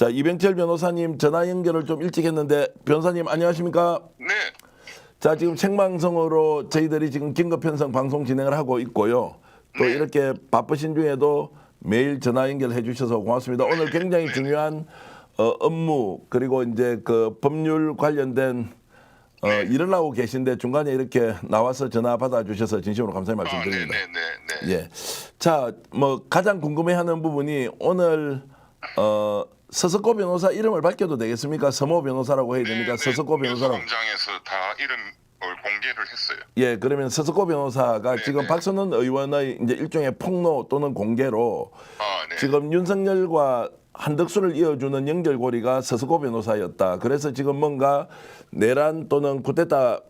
자, 이병철 변호사님 전화 연결을 좀 일찍 했는데 변호사님 안녕하십니까? 네. 자, 지금 생방송으로 저희들이 지금 긴급 편성 방송 진행을 하고 있고요. 또 네. 이렇게 바쁘신 중에도 매일 전화 연결해 주셔서 고맙습니다. 오늘 굉장히 중요한 업무 그리고 이제 그 법률 관련된 일을 하고 계신데 중간에 이렇게 나와서 전화 받아 주셔서 진심으로 감사의 말씀드립니다. 네. 예. 자, 뭐 가장 궁금해하는 부분이 오늘 서석고 변호사 이름을 밝혀도 되겠습니까? 서모 변호사라고 해야 됩니까? 서석고 변호사라고. 뉴스공장에서 다 이름을 공개를 했어요. 예, 그러면 서석고 변호사가 지금 박선원 의원의 이제 일종의 폭로 또는 공개로 네. 지금 윤석열과 한덕수를 이어주는 연결고리가 서석고 변호사였다. 그래서 지금 뭔가 내란 또는 쿠데타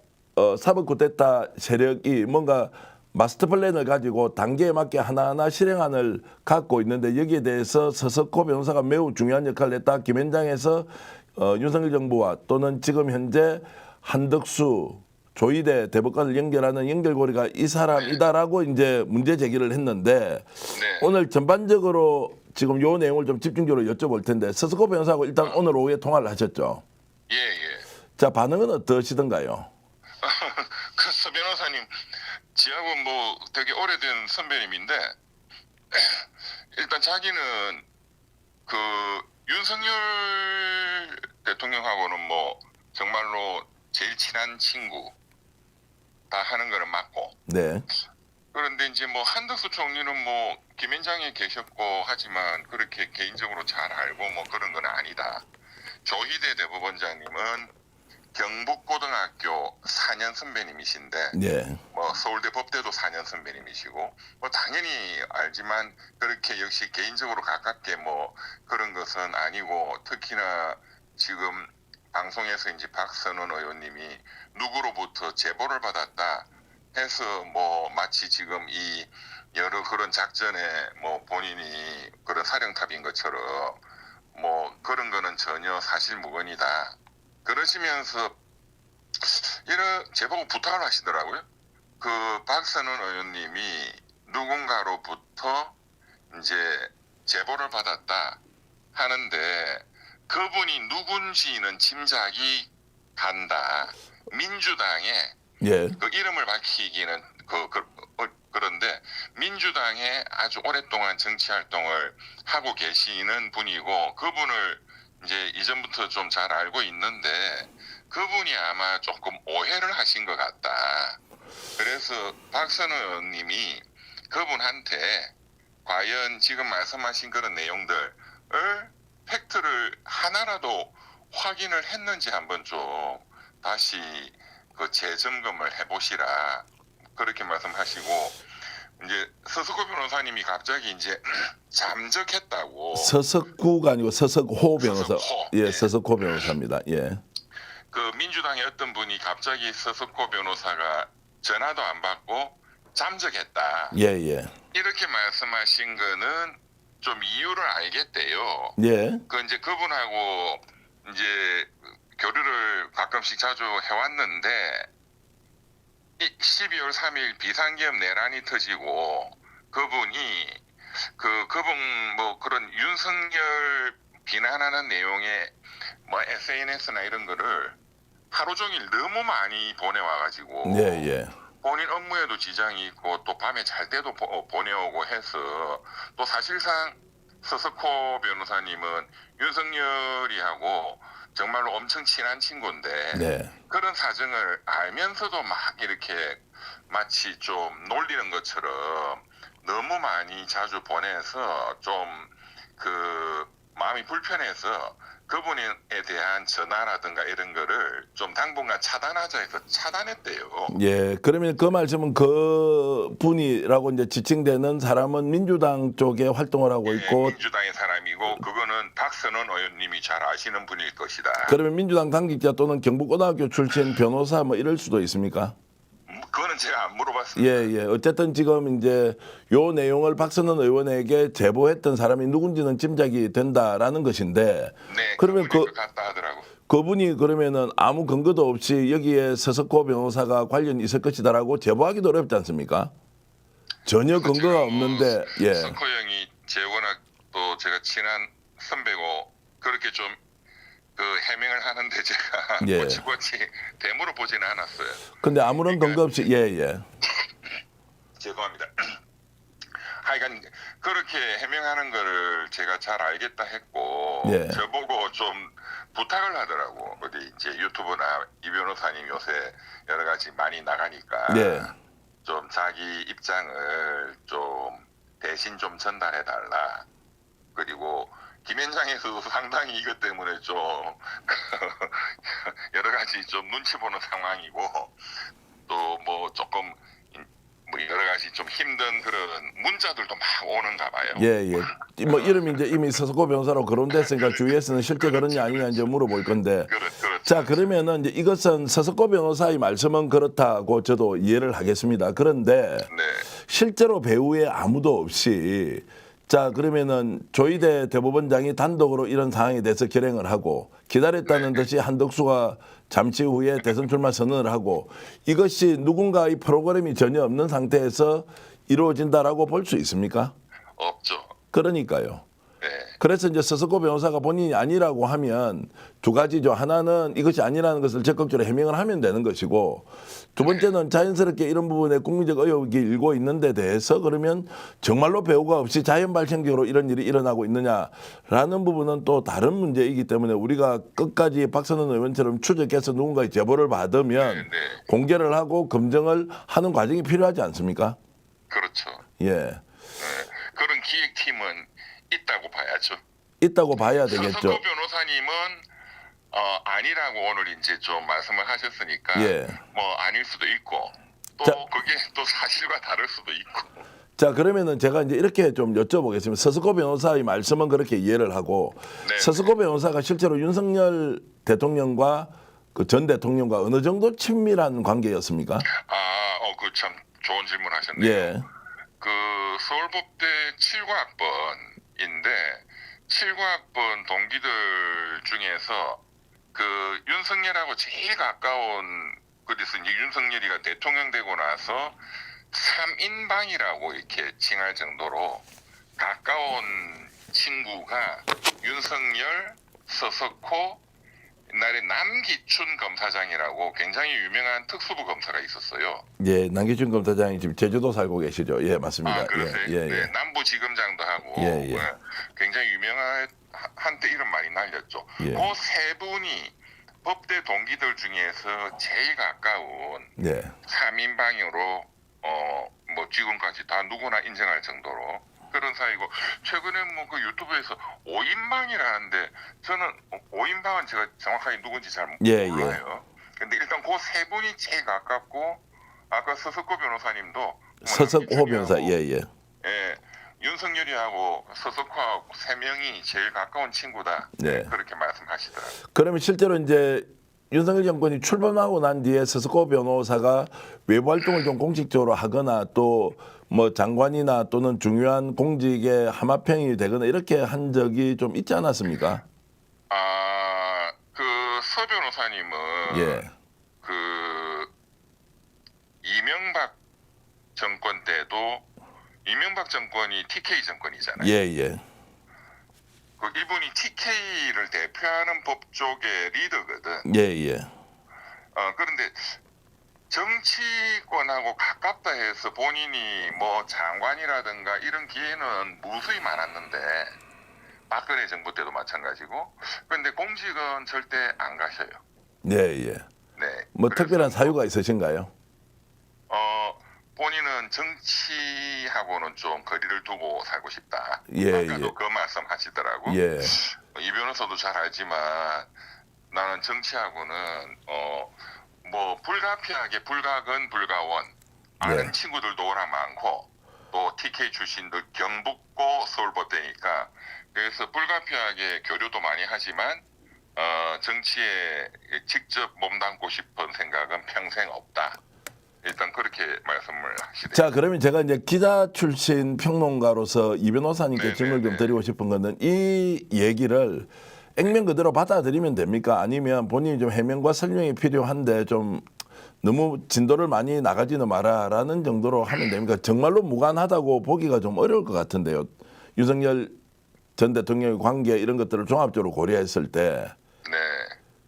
사법 쿠데타 세력이 뭔가 마스터 플랜을 가지고 단계에 맞게 하나하나 실행안을 갖고 있는데 여기에 대해서 서석호 변호사가 매우 중요한 역할을 했다. 김현장에서 윤석열 정부와 또는 지금 현재 한덕수 조희대 대법관을 연결하는 연결고리가 이 사람이다라고 이제 문제 제기를 했는데 오늘 전반적으로 지금 요 내용을 좀 집중적으로 여쭤볼 텐데 서석호 변호사하고 일단 오늘 오후에 통화를 하셨죠. 예. 자, 반응은 어떠시던가요? 그 서 변호사님, 지하고 뭐 되게 오래된 선배님인데 일단 자기는 그 윤석열 대통령하고는 뭐 정말로 제일 친한 친구 다 하는 거는 맞고. 네. 그런데 이제 뭐 한덕수 총리는 뭐 김현장에 계셨고 하지만 그렇게 개인적으로 잘 알고 뭐 그런 건 아니다. 조희대 대법원장님은 경북고등학교 4년 선배님이신데 예. 뭐 서울대 법대도 4년 선배님이시고 뭐 당연히 알지만 그렇게 역시 개인적으로 가깝게 뭐 그런 것은 아니고 특히나 지금 방송에서 이제 박선원 의원님이 누구로부터 제보를 받았다 해서 뭐 마치 지금 이 여러 그런 작전에 뭐 본인이 그런 사령탑인 것처럼 뭐 그런 거는 전혀 사실무근이다. 그러시면서 이런 제보고 부탁을 하시더라고요. 그 박선원 의원님이 누군가로부터 이제 제보를 받았다 하는데 그분이 누군지는 짐작이 간다. 민주당에 예. 그 이름을 밝히기는 그런데 민주당에 아주 오랫동안 정치 활동을 하고 계시는 분이고 그분을 이제 이전부터 좀 잘 알고 있는데 그분이 아마 조금 오해를 하신 것 같다. 그래서 박선우 의원님이 그분한테 과연 지금 말씀하신 그런 내용들을 팩트를 하나라도 확인을 했는지 한번 좀 다시 그 재점검을 해보시라 그렇게 말씀하시고 이제 서석구 변호사님이 갑자기 이제 잠적했다고. 서석구가 아니고 서석호 변호사. 서석호. 예, 서석호 변호사입니다. 예. 그 민주당의 어떤 분이 갑자기 서석호 변호사가 전화도 안 받고 잠적했다. 예. 이렇게 말씀하신 거는 좀 이유를 알겠대요. 예. 그 이제 그분하고 이제 교류를 가끔씩 자주 해왔는데 12월 3일 비상계엄 내란이 터지고 그분이 그분 뭐 그런 윤석열 비난하는 내용의 뭐 SNS나 이런 거를 하루 종일 너무 많이 보내와가지고 예. 본인 업무에도 지장이 있고 또 밤에 잘 때도 보내오고 해서 또 사실상 서석호 변호사님은 윤석열이하고 정말로 엄청 친한 친구인데 네. 그런 사정을 알면서도 막 이렇게 마치 좀 놀리는 것처럼 너무 많이 자주 보내서 좀 그 마음이 불편해서 그분에 대한 전화라든가 이런 거를 좀 당분간 차단하자 해서 차단했대요. 예. 그러면 그 말씀은 그 분이라고 이제 지칭되는 사람은 민주당 쪽에 활동을 하고 있고 민주당의 사람이고 그거는 박선원 의원님이 잘 아시는 분일 것이다. 그러면 민주당 당직자 또는 경북고등학교 출신 변호사 뭐 이럴 수도 있습니까? 그거는 제가 안 물어봤습니다. 예. 어쨌든 지금 이제 요 내용을 박선원 의원에게 제보했던 사람이 누군지는 짐작이 된다라는 것인데 네, 그러면 그분이 같다 하더라고. 그분이 그러면은 아무 근거도 없이 여기에 서석호 변호사가 관련이 있을 것이다라고 제보하기도 어렵지 않습니까? 전혀 근거가 없는데 예. 석호 형이 제 워낙 또 제가 친한 선배고 그렇게 좀 그 해명을 하는데 제가 예. 꼬치꼬치 대물어 보지는 않았어요. 근데 아무런 근거 없이 예. 죄송합니다. 하여간 그렇게 해명하는 거를 제가 잘 알겠다 했고 예. 저보고 좀 부탁을 하더라고. 어디 이제 유튜브나 이 변호사님 요새 여러 가지 많이 나가니까 예. 좀 자기 입장을 좀 대신 좀 전달해 달라. 그리고 김현장에서도 상당히 이것 때문에 좀 여러 가지 좀 눈치 보는 상황이고 또 뭐 조금 뭐 여러 가지 좀 힘든 그런 문자들도 막 오는가 봐요. 예. 뭐 이름이 이제 이미 서석호 변호사로 거론됐으니까 주위에서는 실제 그러냐 아니냐 이제 물어볼 건데. 그렇죠. 자, 그러면은 이제 이것은 서석호 변호사의 말씀은 그렇다고 저도 이해를 하겠습니다. 그런데 네. 실제로 배후에 아무도 없이 자, 그러면은 조희대 대법원장이 단독으로 이런 상황에 대해서 결행을 하고 기다렸다는 듯이 한덕수가 잠시 후에 대선 출마 선언을 하고 이것이 누군가의 프로그램이 전혀 없는 상태에서 이루어진다라고 볼 수 있습니까? 없죠. 그러니까요. 네. 그래서 이제 서석호 변호사가 본인이 아니라고 하면 두 가지죠. 하나는 이것이 아니라는 것을 적극적으로 해명을 하면 되는 것이고 두 번째는 자연스럽게 이런 부분에 국민적 의혹이 일고 있는 데 대해서 그러면 정말로 배우가 없이 자연 발생적으로 이런 일이 일어나고 있느냐라는 부분은 또 다른 문제이기 때문에 우리가 끝까지 박선원 의원처럼 추적해서 누군가의 제보를 받으면 네. 공개를 하고 검증을 하는 과정이 필요하지 않습니까? 그렇죠. 예. 네. 그런 기획팀은 있다고 봐야죠. 있다고 봐야 되겠죠. 서석호 변호사님은 아니라고 오늘 이제 좀 말씀을 하셨으니까 예. 뭐 아닐 수도 있고 또 자. 그게 또 사실과 다를 수도 있고. 자, 그러면은 제가 이제 이렇게 좀 여쭤보겠습니다. 서석호 변호사의 말씀은 그렇게 이해를 하고 네. 서석호 변호사가 실제로 윤석열 대통령과 그 전 대통령과 어느 정도 친밀한 관계였습니까? 그 참 좋은 질문 하셨네요. 예. 그 서울법대 7과학번인데 7과학번 동기들 중에서 그 윤석열하고 제일 가까운 그래서 이제 윤석열이가 대통령 되고 나서 3인방이라고 이렇게 칭할 정도로 가까운 친구가 윤석열, 서석호, 옛날에 남기춘 검사장이라고 굉장히 유명한 특수부 검사가 있었어요. 예, 남기춘 검사장이 지금 제주도 살고 계시죠. 예, 맞습니다. 그러세요? 예. 네, 남부지검장도 하고 예. 굉장히 유명한 한때 이름 많이 날렸죠. 예. 그 세 분이 법대 동기들 중에서 제일 가까운 예. 3인방으로 뭐 지금까지 다 누구나 인정할 정도로 그런 사이고 최근에 뭐 그 유튜브에서 5인방이라는데 저는 5인방은 제가 정확하게 누군지 잘 예. 몰라요. 근데 일단 그 세 분이 제일 가깝고 아까 서석호 변호사님도 뭐 서석호 변호사. 남기춘이하고, 예. 예, 윤석열이하고 서석호하고 세 명이 제일 가까운 친구다. 네. 그렇게 말씀하시더라고요. 그러면 실제로 이제 윤석열 정권이 출범하고 난 뒤에 서석호 변호사가 외부 활동을 좀 공식적으로 하거나 또 뭐 장관이나 또는 중요한 공직에 하마평이 되거나 이렇게 한 적이 좀 있지 않았습니까? 그 서 변호사님은 예. 그 이명박 정권 때도 이명박 정권이 TK 정권이잖아요. 예. 그 이분이 TK를 대표하는 법조계 리더거든. 예. 그런데 정치권하고 가깝다 해서 본인이 뭐 장관이라든가 이런 기회는 무수히 많았는데 박근혜 정부 때도 마찬가지고 그런데 공직은 절대 안 가셔요. 예. 네. 뭐 그래서 특별한 사유가 있으신가요? 본인은 정치하고는 좀 거리를 두고 살고 싶다. 예. 아까도 그 말씀 하시더라고. 예. 이 변호사도 잘 알지만 나는 정치하고는 뭐 불가피하게 불가근 불가원 아는 예. 친구들도 워낙 많고 또 TK 출신들 경북고 서울법대니까 그래서 불가피하게 교류도 많이 하지만 정치에 직접 몸담고 싶은 생각은 평생 없다. 일단 그렇게 말씀을 하시대요. 자, 그러면 제가 이제 기자 출신 평론가로서 이 변호사님께 네네네. 질문을 좀 드리고 싶은 거는 이 얘기를 액면 그대로 받아들이면 됩니까? 아니면 본인이 좀 해명과 설명이 필요한데 좀 너무 진도를 많이 나가지는 마라라는 정도로 하면 됩니까? 정말로 무관하다고 보기가 좀 어려울 것 같은데요. 윤석열 전 대통령의 관계 이런 것들을 종합적으로 고려했을 때 네.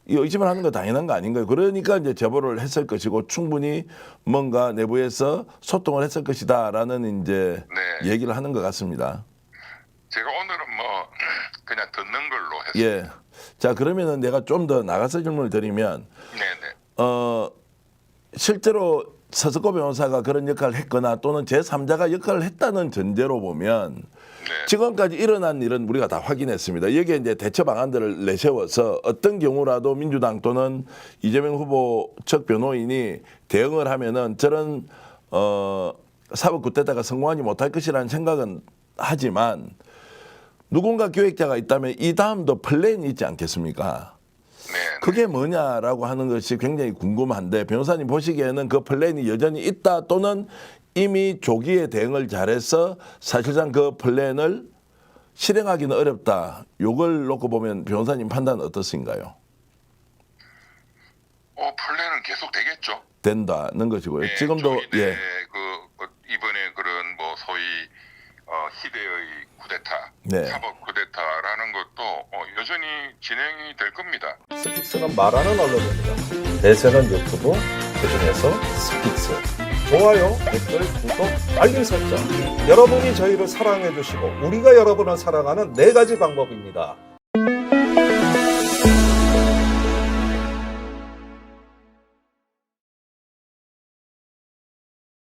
이 의심을 하는 거 당연한 거 아닌가요? 그러니까 이제 제보를 했을 것이고 충분히 뭔가 내부에서 소통을 했을 것이다라는 이제 네. 얘기를 하는 것 같습니다. 제가 오늘은 뭐 그냥 듣는 걸로 했습니다. 예. 자, 그러면은 내가 좀 더 나가서 질문을 드리면 네네. 실제로 서석구 변호사가 그런 역할을 했거나 또는 제3자가 역할을 했다는 전제로 보면 네. 지금까지 일어난 일은 우리가 다 확인했습니다. 여기에 이제 대처 방안들을 내세워서 어떤 경우라도 민주당 또는 이재명 후보 측 변호인이 대응을 하면은 저런 사법 굿데타가 성공하지 못할 것이라는 생각은 하지만 누군가 기획자가 있다면 이 다음도 플랜이 있지 않겠습니까? 네. 그게 뭐냐라고 하는 것이 굉장히 궁금한데 변호사님 보시기에는 그 플랜이 여전히 있다 또는 이미 조기에 대응을 잘해서 사실상 그 플랜을 실행하기는 어렵다. 요걸 놓고 보면 변호사님 판단은 어떻습니까요? 플랜은 계속 되겠죠. 된다는 것이고요. 네, 지금도 조기에 예. 이번에 그런 뭐 소위 희대의 쿠데타, 네. 사법 쿠데타라는 것도 여전히 진행이 될 겁니다. 스픽스는 말하는 언론입니다. 대세는 유튜브, 그중에서 스픽스. 좋아요, 댓글, 구독, 알림 설정. 여러분이 저희를 사랑해 주시고 우리가 여러분을 사랑하는 4가지 방법입니다.